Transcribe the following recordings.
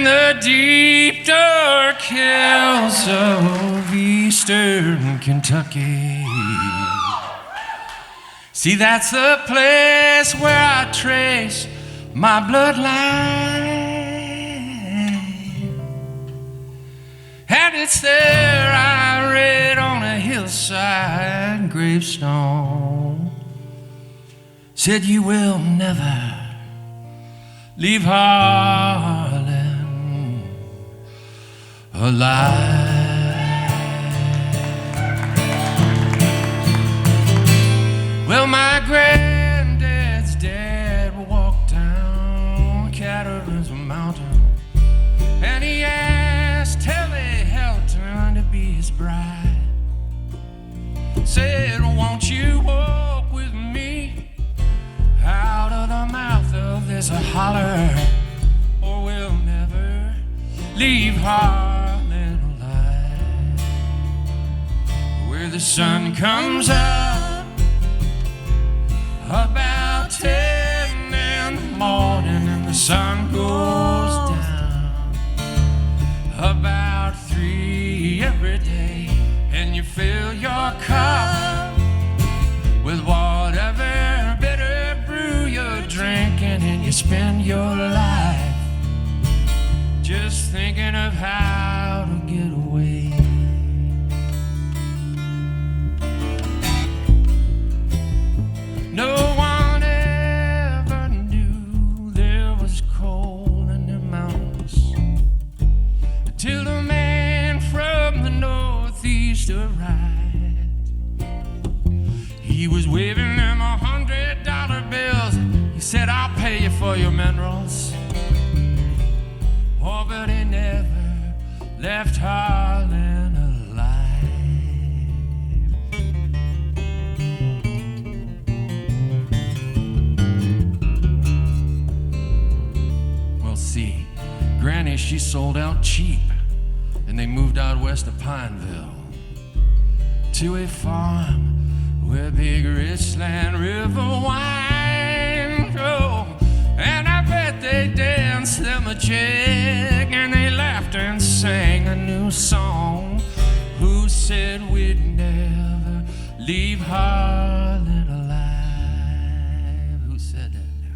the deep dark hills of eastern Kentucky. See, that's the place where I trace my bloodline. And it's there I read on a hillside gravestone, said you will never leave Harlan alive. Well, my granddad's dad walked down Caterpillar's mountain, and he asked Telly Helton to be his bride. Said, won't you walk with me out of the mouth of this holler, or we'll never leave Harlan alive. Where the sun comes up about 10 in the morning, and the sun goes down about 3 every day, and you fill your cup with whatever bitter brew you're drinking, and you spend your life just thinking of how to get away. No one ever knew there was coal in the mountains until the man from the northeast arrived. He was waving them $100 bills. He said, I'll pay you for your minerals. Oh, but he never left Harlan alive. Well, see, Granny, she sold out cheap, and they moved out west of Pineville to a farm where big Richland River wine grow. And I bet they danced them a jig, and they laughed and sang a new song. Who said we'd never leave Harlan alive? Who said that now?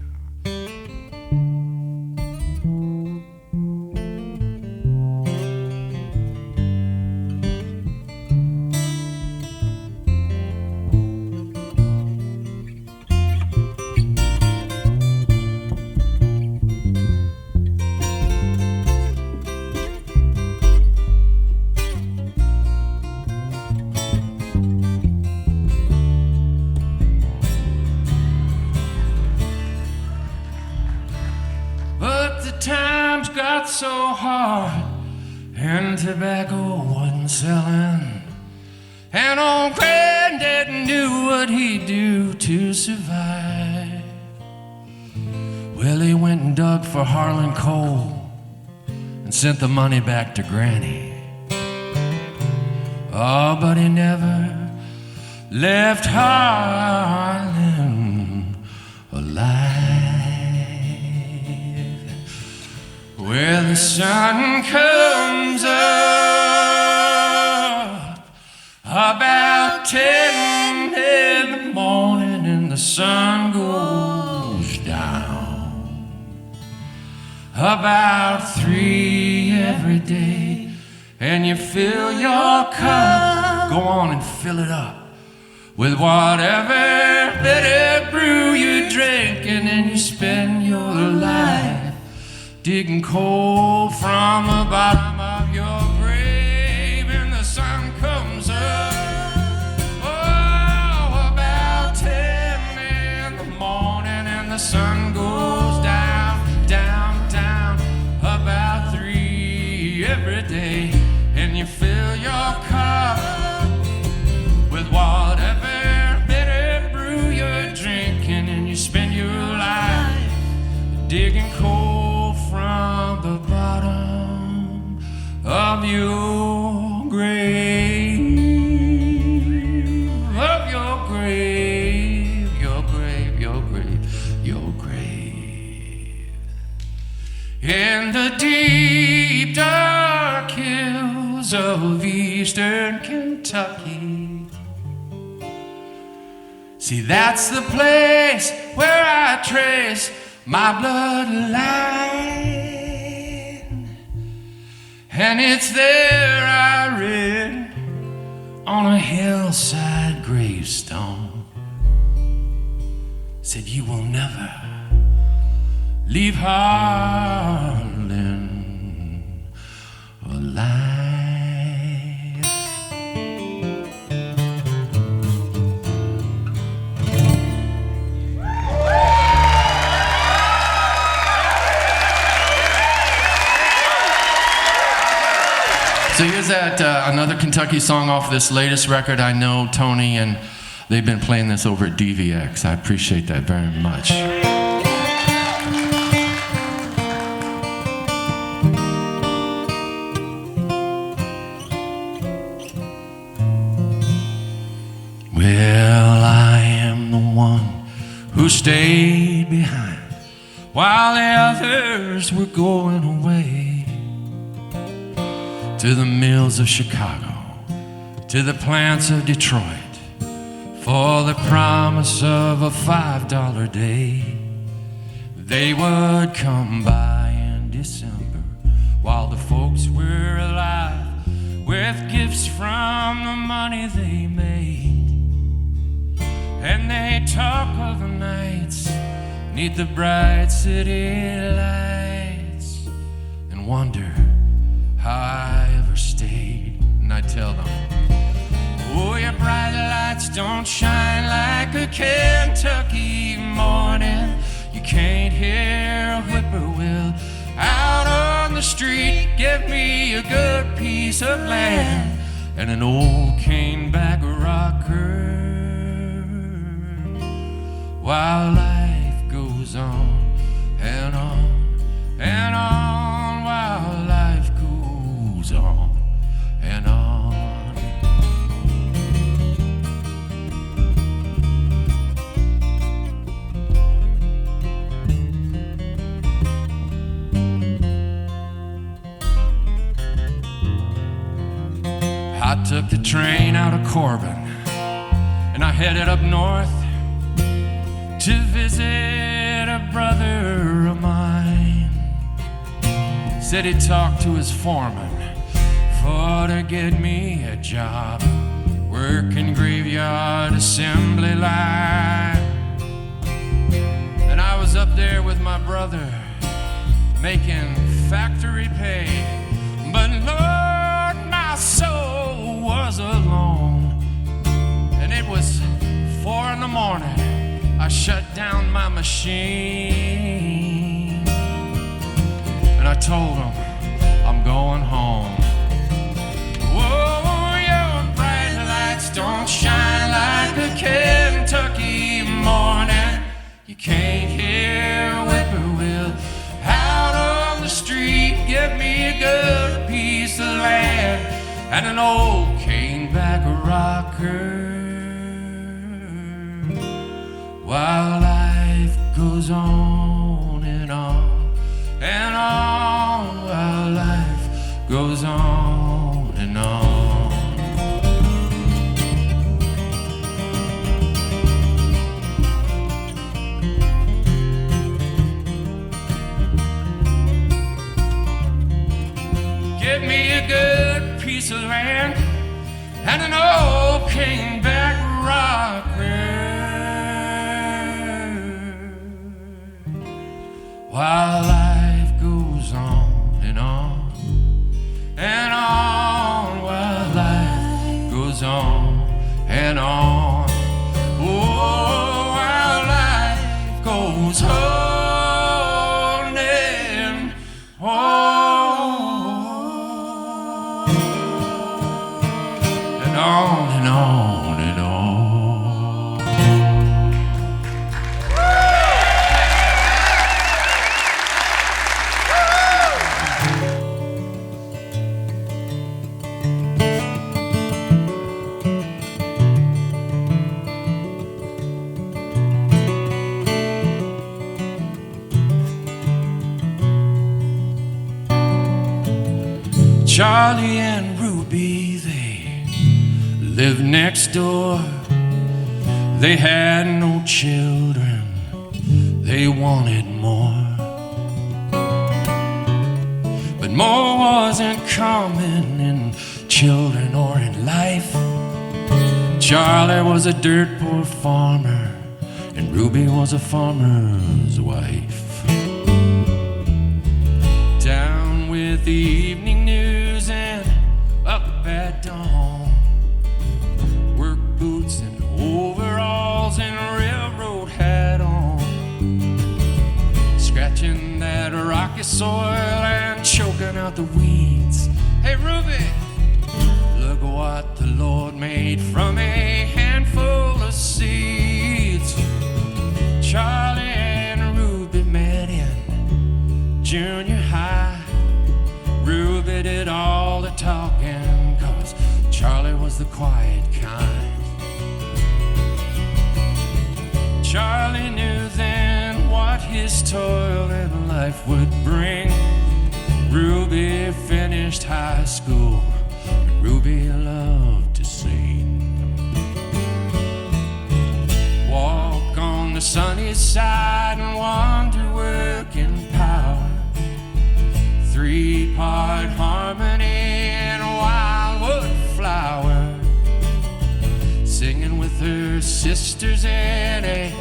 Times got so hard, and tobacco wasn't selling, and old Granddad knew what he'd do to survive. Well, he went and dug for Harlan coal and sent the money back to Granny. Oh, but he never left Harlan alive. Where the sun comes up about 10 in the morning, and the sun goes down about 3 every day, and you fill your cup, go on and fill it up with whatever bitter brew you're drinking, and you spend your life digging coal from the bottom of your grave, and the sun comes up about 10 in the morning, and the sun goes down, down, down about 3 every day, and you fill your cup with whatever bitter brew you're drinking, and you spend your life digging coal from the bottom of your grave, of your grave, your grave, your grave, your grave. in the deep dark hills of eastern Kentucky. See, that's the place where I trace my bloodline, and it's there I read on a hillside gravestone, said you will never leave Harlan alive. So here's that another Kentucky song off this latest record. I know Tony and they've been playing this over at DVX. I appreciate that very much. Well, I am the one who stayed behind while the others were going away. To the mills of Chicago, to the plants of Detroit, for the promise of a $5 day. They would come by in December while the folks were alive, with gifts from the money they made. And they talk of the nights 'neath the bright city lights and wonder how I ever stayed. And I tell them, oh, your bright lights don't shine like a Kentucky morning. You can't hear a whippoorwill out on the street. Give me a good piece of land and an old caneback rocker, while life goes on and on and on, while life goes on and on. I took the train out of Corbin and I headed up north to visit a brother of mine. Said he'd talk to his foreman for to get me a job working graveyard assembly line. And I was up there with my brother making factory pay, but Lord, my soul was alone. And it was 4 in the morning. I shut down my machine and I told him I'm going home. Whoa, your bright lights don't shine like a Kentucky morning. You can't hear a whippoorwill out on the street. Give me a good piece of land and an old caneback rocker, while life goes on and on and on, while life goes on and on. Give me a good piece of land and an old caneback rocker, while life goes on and on and on, while life goes on and on. Oh, while life goes on and on and on and on and on. Charlie and Ruby, they lived next door. They had no children, they wanted more. But more wasn't common in children or in life. Charlie was a dirt poor farmer, and Ruby was a farmer's wife. Down with the evening news and up at dawn, work boots and overalls and railroad hat on, scratching that rocky soil and choking out the weeds. Hey Ruby, look what the Lord made from a handful of seeds. Charlie and Ruby met in junior high. Ruby did all the talking, 'cause Charlie was the quiet kind. Charlie knew then what his toil in life would bring. Ruby finished high school, and Ruby loved to sing. Walk on the sunny side and wander working power. 3-part harmony and wildwood flower. Singing with her sisters in a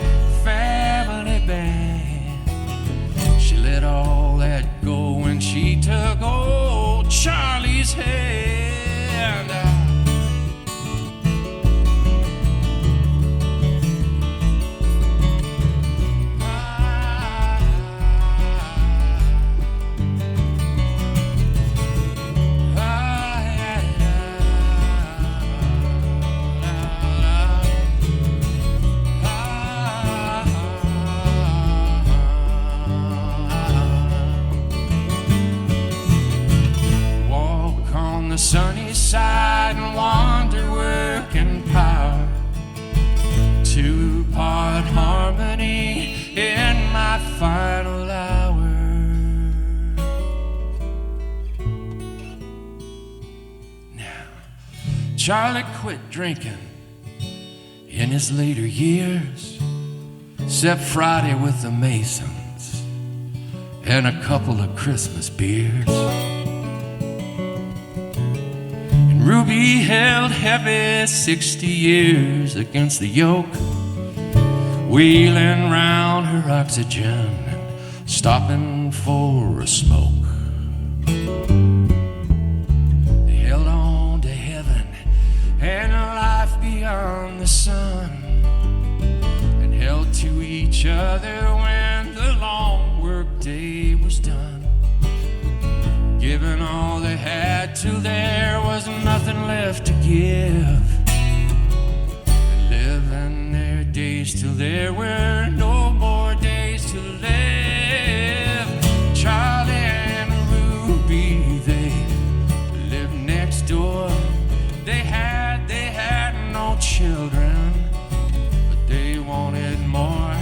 family band. She let all that go when she took old Charlie's hand. Sunny side and wander working power. 2-part harmony in my final hour. Now, Charlie quit drinking in his later years, except Friday with the Masons and a couple of Christmas beers. Ruby held heavy 60 years against the yoke, wheeling round her oxygen and stopping for a smoke. They held on to heaven and life beyond the sun, and held to each other when the long work day was done. Giving all they had till there was nothing left to give, and living their days till there were no more days to live. Charlie and Ruby, they lived next door. They had no children, but they wanted more.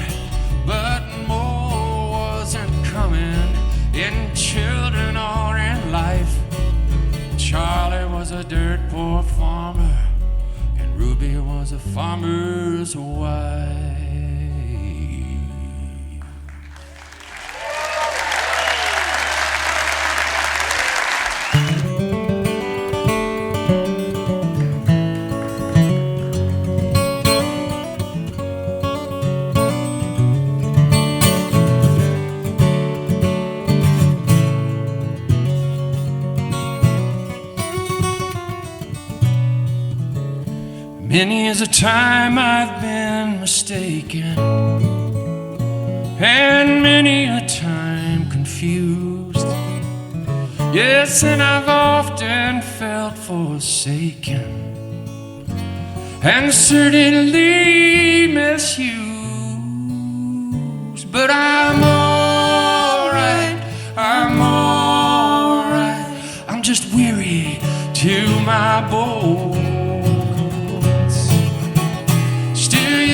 But more wasn't coming in children or in life. Charlie was a dirt poor farmer, and Ruby was a farmer's wife. Many is a time I've been mistaken, and many a time confused. Yes, and I've often felt forsaken, and certainly misused. But I'm alright, I'm just weary to my bones.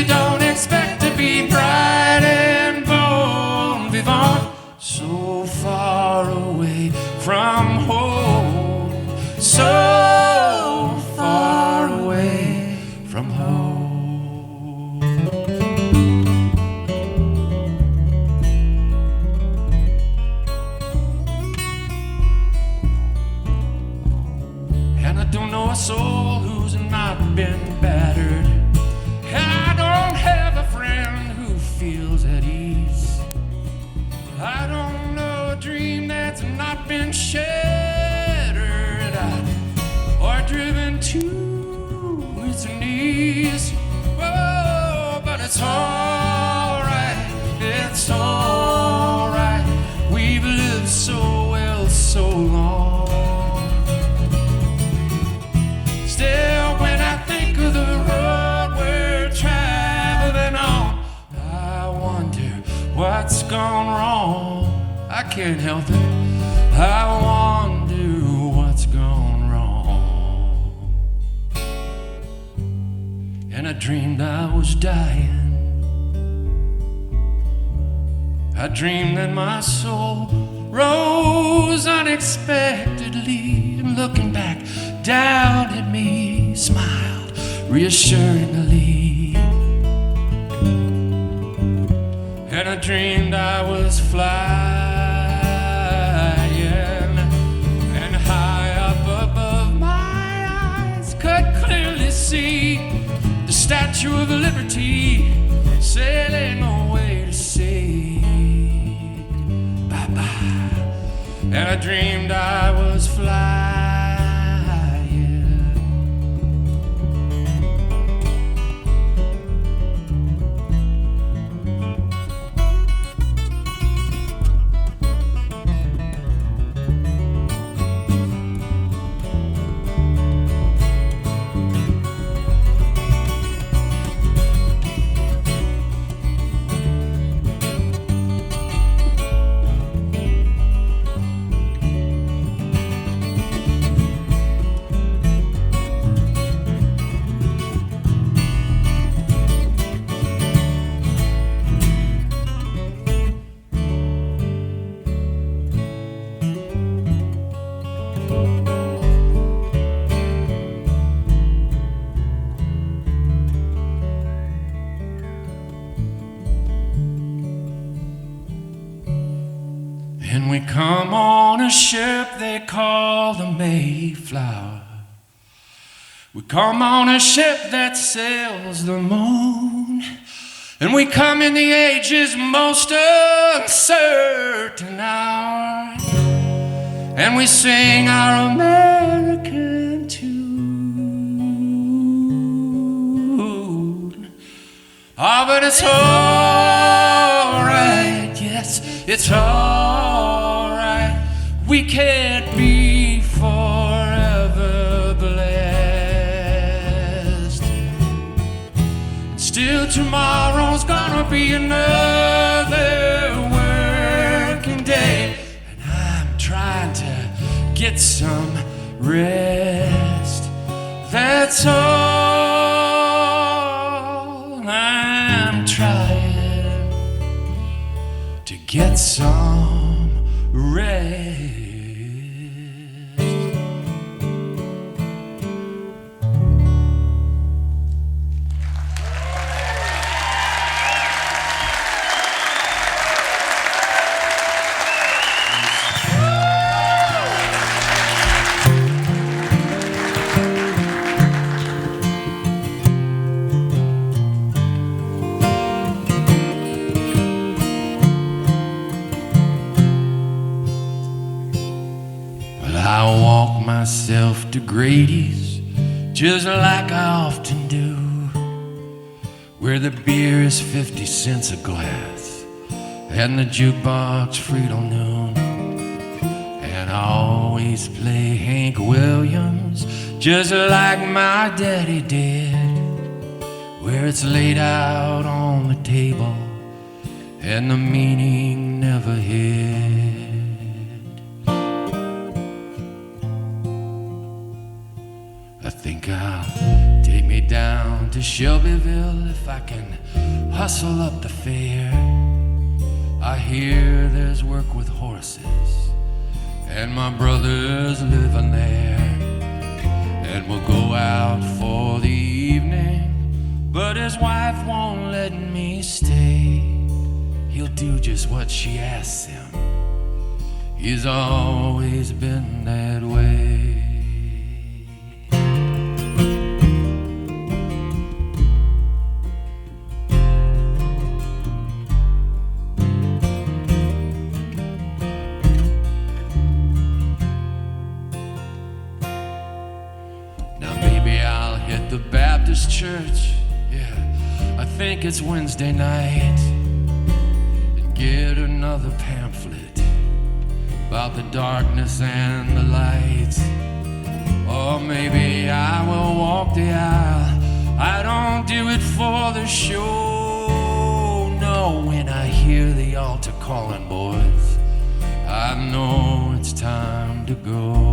You don't expect to be bright and bon vivant, so far away from home. peace. I don't know a dream that's not been shattered or driven to its knees. Oh, but it's all right, it's all right. We've lived so well so long. Still, when I think of the road we're traveling on, I wonder what's gone wrong. I can't help it. I wonder what's gone wrong. And I dreamed I was dying. I dreamed that my soul rose unexpectedly, and looking back down at me, smiled reassuringly. And I dreamed I was flying, and high up above my eyes could clearly see the Statue of Liberty sailing away to sea. Bye-bye. And I dreamed I was flying. And we come on a ship they call the Mayflower. We come on a ship that sails the moon. And we come in the age's most uncertain hour. And we sing our American tune. Oh, but it's all right, yes, it's all right. We can't be forever blessed. Still tomorrow's gonna be another working day, and I'm trying to get some rest. That's all I'm trying, to get some rest. I walk myself to Grady's, just like I often do, where the beer is 50 cents a glass and the jukebox free till noon. And I always play Hank Williams, just like my daddy did, where it's laid out on the table and the meaning never hid. I think I'll take me down to Shelbyville if I can hustle up the fare. I hear there's work with horses and my brother's living there. And we'll go out for the evening, but his wife won't let me stay. He'll do just what she asks him. He's always been that way. church, yeah, I think it's Wednesday night, and get another pamphlet about the darkness and the light. Or maybe I will walk the aisle. I don't do it for the show. No, when I hear the altar calling, boys, I know it's time to go.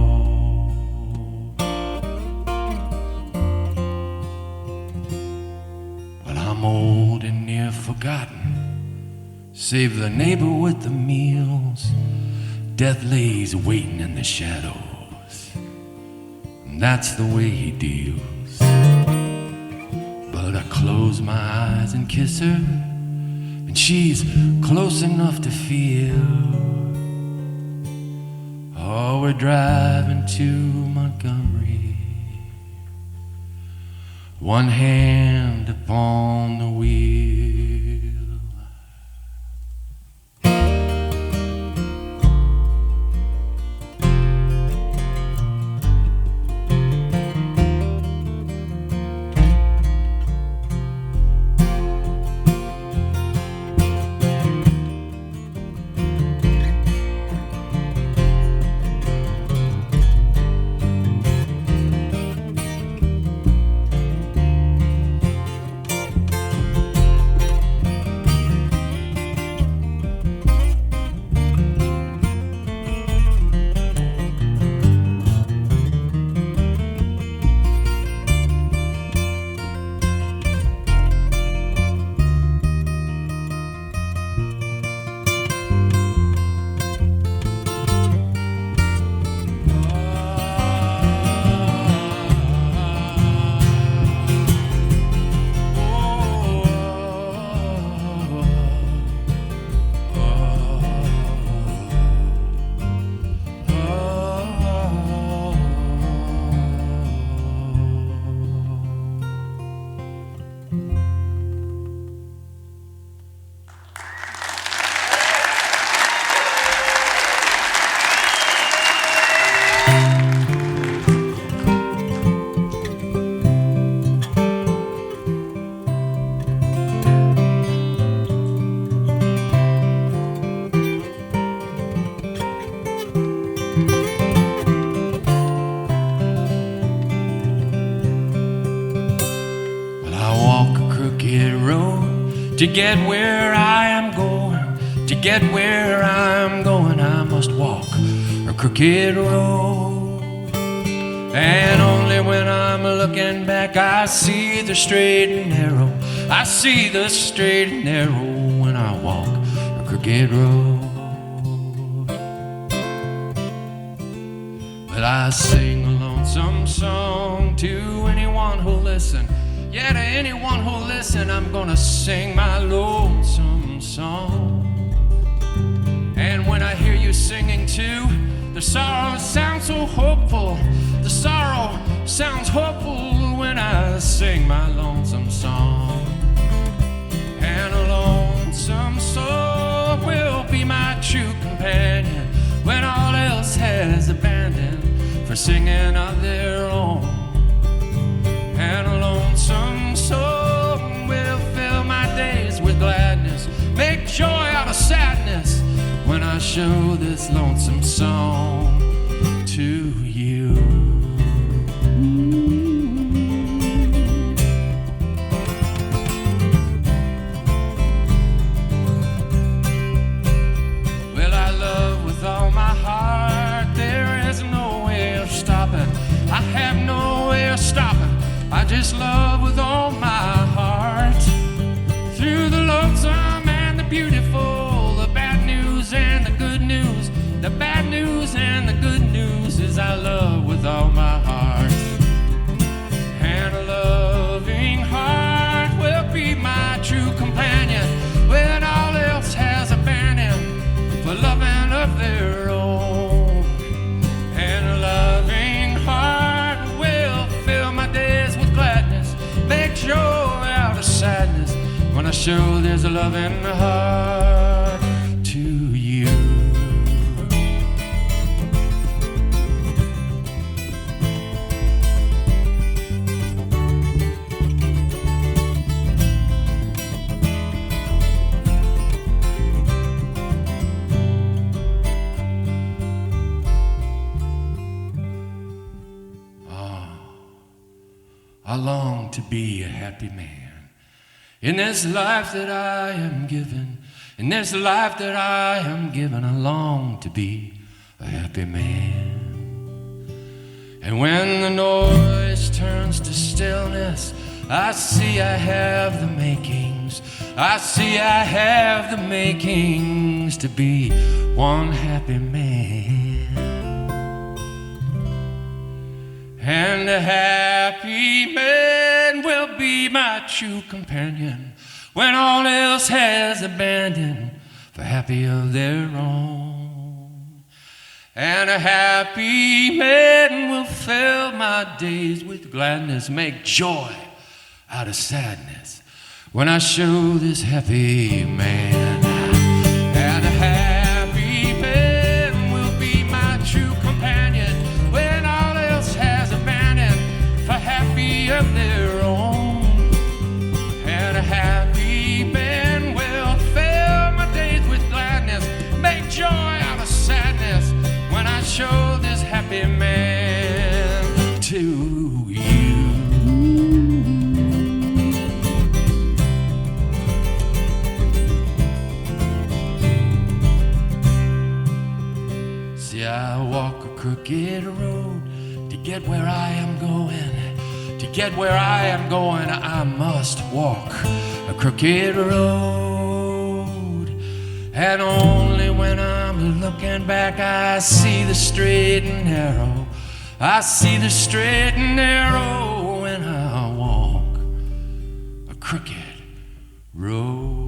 But I'm old and near forgotten, save the neighbor with the meals. Death lays waiting in the shadows, and that's the way he deals. But I close my eyes and kiss her, and she's close enough to feel. Oh, we're driving to Montgomery, one hand upon the wheel. To get where I am going, to get where I'm going, I must walk a crooked road. And only when I'm looking back, I see the straight and narrow. I see the straight and narrow when I walk a crooked road. But I sing a lonesome song to anyone who'll listen. Yeah, to anyone who'll listen, I'm gonna sing my lonesome song. And when I hear you singing too, the sorrow sounds so hopeful. The sorrow sounds hopeful when I sing my lonesome song. And a lonesome soul will be my true companion when all else has abandoned for singing of their own. And a lonesome soul will fill my days with gladness, make joy out of sadness when I show this lonesome song to you. Well, I love with all my heart, there is no way of stopping. I have no way of stopping. I just love with all my heart. Through the lonesome and the beautiful, the bad news and the good news, the bad news and the good news is I love with all my heart. And a loving heart will be my true companion when all else has abandoned for loving of their own. And a loving heart will fill my days with gladness, make joy out of sadness when I show there's a love in the heart to you. I long to be a happy man. In this life that I am given, in this life that I am given, I long to be a happy man. And when the noise turns to stillness, I see I have the makings. I see I have the makings to be one happy man. And a happy man will be my true companion when all else has abandoned for happy of their own. And a happy man will fill my days with gladness, make joy out of sadness when I show this happy man. And a happy man will be my true companion when all else has abandoned for happy of their own. And a happy man will fill my days with gladness, make joy out of sadness when I show this happy man to you. See, I walk a crooked road to get where I am going. To get where I am going, I must walk a crooked road. And only when I'm looking back, I see the straight and narrow. I see the straight and narrow when I walk a crooked road.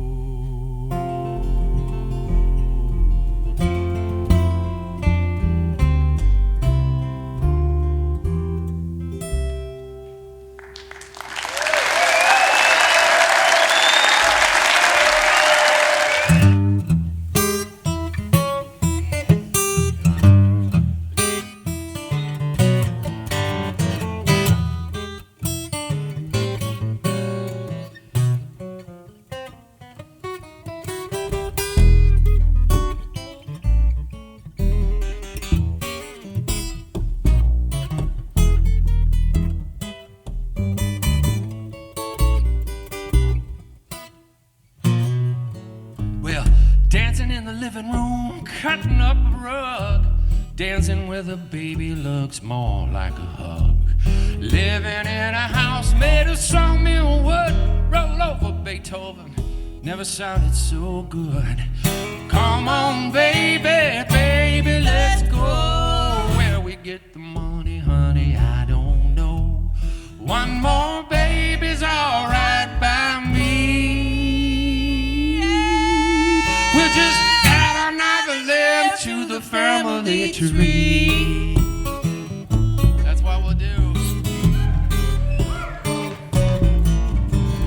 Dancing in the living room, cutting up a rug. Dancing with a baby looks more like a hug. Living in a house made of sawmill wood. Roll over Beethoven, never sounded so good. Come on, baby, baby, let's go. Where we get the money, honey, I don't know. One more baby's alright by me. We'll just add another limb to the family tree. That's what we'll do.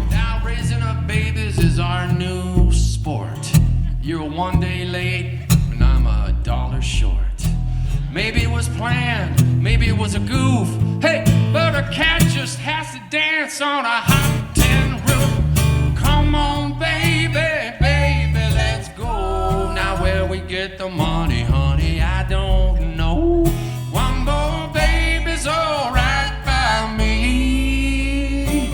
Now raising up babies is our new sport. You're one day late and I'm $1 short. Maybe it was planned, maybe it was a goof. Hey, but a cat just has to dance on a hot tin roof. Come on, baby, baby, let's go. Now where we get the money, honey, I don't know. One more baby's alright by me.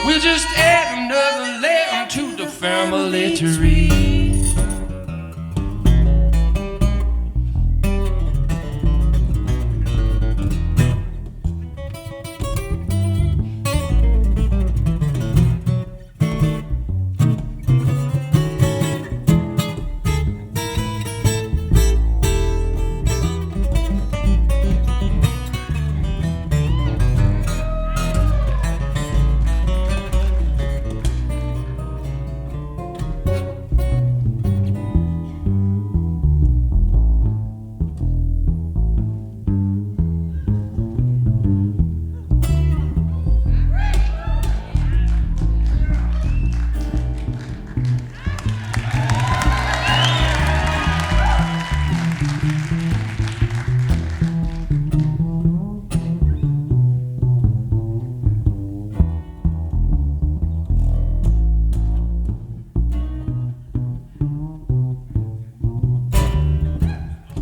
We'll just add another limb to the family tree.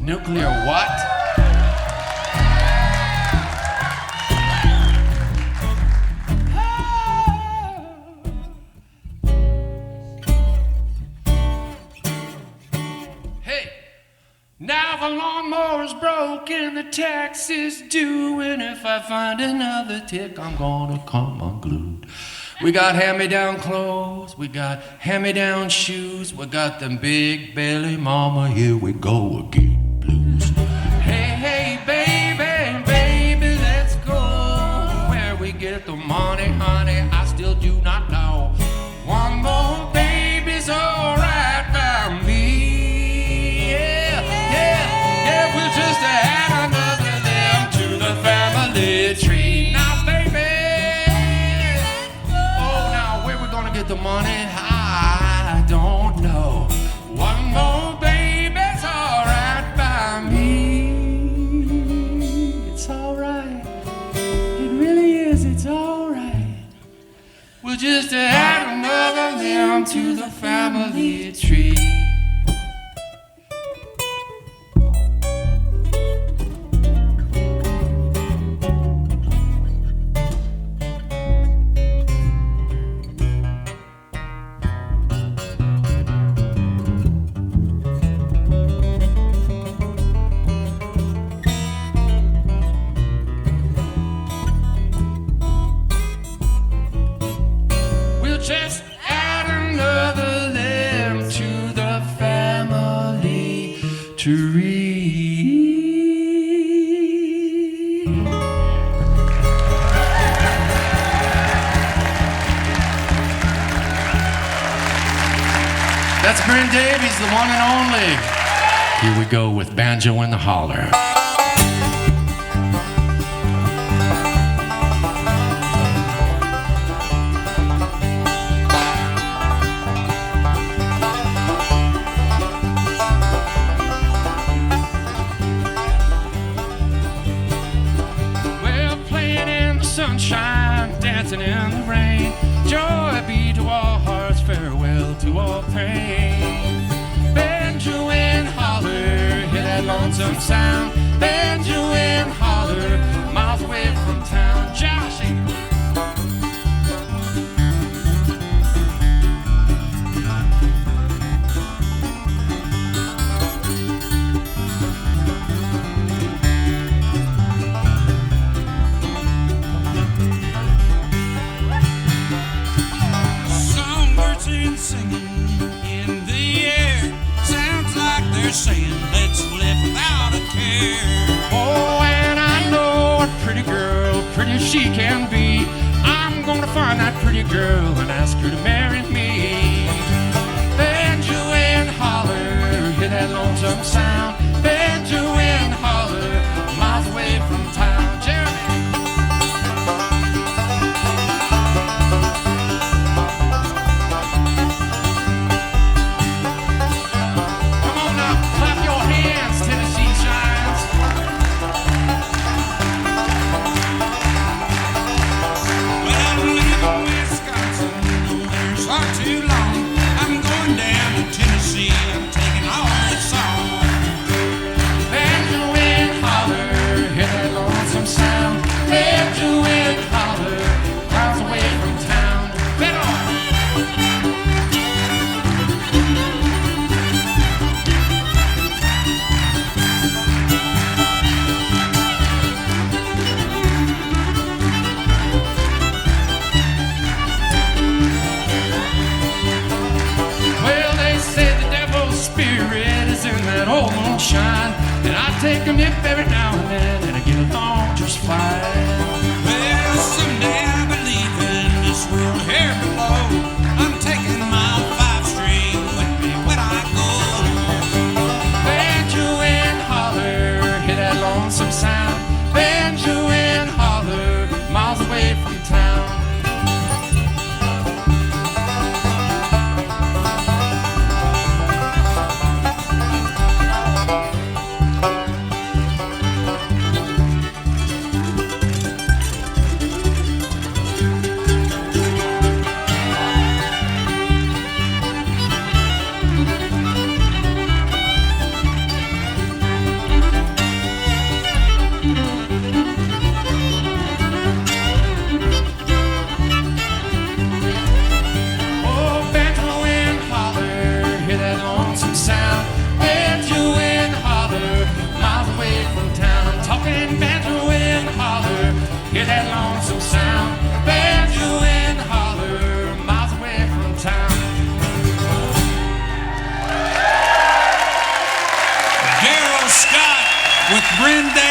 Nuclear what? Now the lawnmower's broken, the tax is due, and if I find another tick, I'm gonna come unglued. We got hand-me-down clothes, we got hand-me-down shoes, we got them big belly mama, here we go again blues. Hey, hey, baby, baby, let's go. Where we get the money, honey, I still do not know. One more baby's alright by me. Yeah, yeah, yeah, we'll just add another limb to the family tree. Now, baby, oh, now where we gonna get the money? I don't know. One more baby's alright by me. It's alright. It really is, it's alright. We'll just add another limb to the family tree. Just add another limb to the family tree. That's Bryn Davies, the one and only. Here we go with Banjo and the Holler. Sunshine, dancing in the rain. Joy be to all hearts, farewell to all pain. Banjo and Holler, hear that lonesome sound. Banjo and Holler, miles away from town. Josh, saying let's live without a care. oh, and I know a pretty girl, pretty as she can be. I'm gonna find that pretty girl and ask her to marry me. Banjo and Holler, hear that lonesome sound. Banjo and Holler, miles away from town. Jeremy. Tennessee Shines. Well, I'm leaving Wisconsin, there's far too long. I'm going down to Tennessee, I'm taking all this song. Banjo and Holler, hear that lonesome sound. Banjo and Holler, miles away from town. Better. Spirit is in that old moonshine, and I take a nip every now and then, and I get along just fine. Well, someday I believe in this world here below. I'm taking my 5-string with me when I go. Banjo and Holler, hear that lonesome sound. Banjo and Holler, miles away from town. granddad.